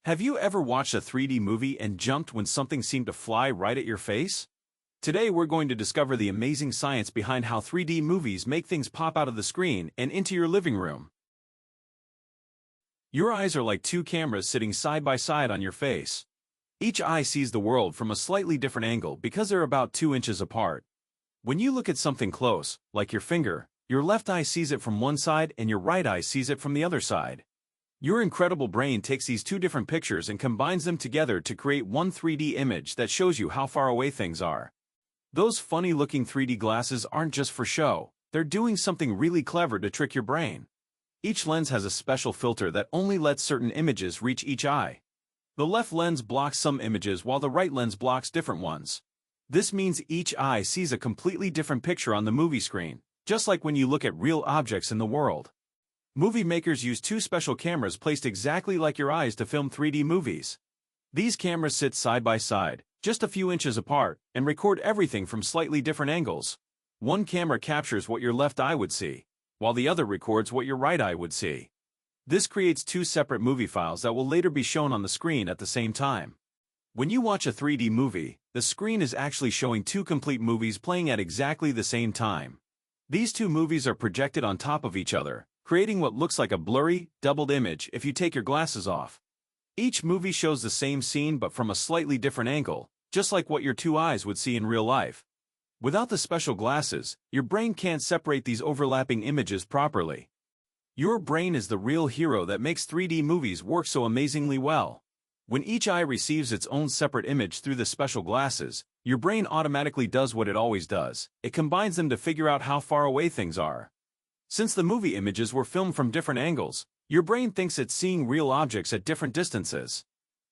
Have you ever watched a 3D movie and jumped when something seemed to fly right at your face? Today we're going to discover the amazing science behind how 3D movies make things pop out of the screen and into your living room. Your eyes are like two cameras sitting side by side on your face. Each eye sees the world from a slightly different angle because they're about 2 inches apart. When you look at something close, like your finger, your left eye sees it from one side and your right eye sees it from the other side. Your incredible brain takes these two different pictures and combines them together to create one 3D image that shows you how far away things are. Those funny-looking 3D glasses aren't just for show, they're doing something really clever to trick your brain. Each lens has a special filter that only lets certain images reach each eye. The left lens blocks some images while the right lens blocks different ones. This means each eye sees a completely different picture on the movie screen, just like when you look at real objects in the world. Movie makers use two special cameras placed exactly like your eyes to film 3D movies. These cameras sit side by side, just a few inches apart, and record everything from slightly different angles. One camera captures what your left eye would see, while the other records what your right eye would see. This creates two separate movie files that will later be shown on the screen at the same time. When you watch a 3D movie, the screen is actually showing two complete movies playing at exactly the same time. These two movies are projected on top of each other, creating what looks like a blurry, doubled image if you take your glasses off. Each movie shows the same scene but from a slightly different angle, just like what your two eyes would see in real life. Without the special glasses, your brain can't separate these overlapping images properly. Your brain is the real hero that makes 3D movies work so amazingly well. When each eye receives its own separate image through the special glasses, your brain automatically does what it always does. It combines them to figure out how far away things are. Since the movie images were filmed from different angles, your brain thinks it's seeing real objects at different distances.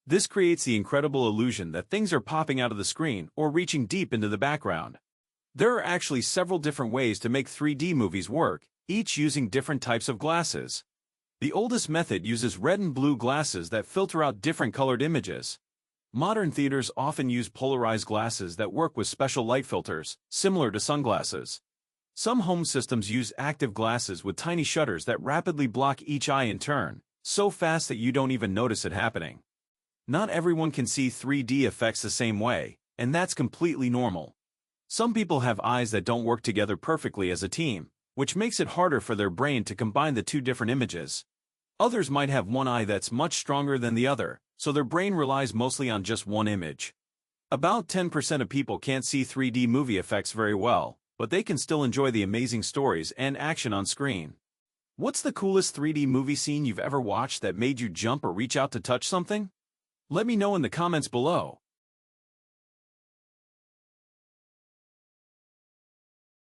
This creates the incredible illusion that things are popping out of the screen or reaching deep into the background. There are actually several different ways to make 3D movies work, each using different types of glasses. The oldest method uses red and blue glasses that filter out different colored images. Modern theaters often use polarized glasses that work with special light filters, similar to sunglasses. Some home systems use active glasses with tiny shutters that rapidly block each eye in turn, so fast that you don't even notice it happening. Not everyone can see 3D effects the same way, and that's completely normal. Some people have eyes that don't work together perfectly as a team, which makes it harder for their brain to combine the two different images. Others might have one eye that's much stronger than the other, so their brain relies mostly on just one image. About 10% of people can't see 3D movie effects very well, but they can still enjoy the amazing stories and action on screen. What's the coolest 3D movie scene you've ever watched that made you jump or reach out to touch something? Let me know in the comments below.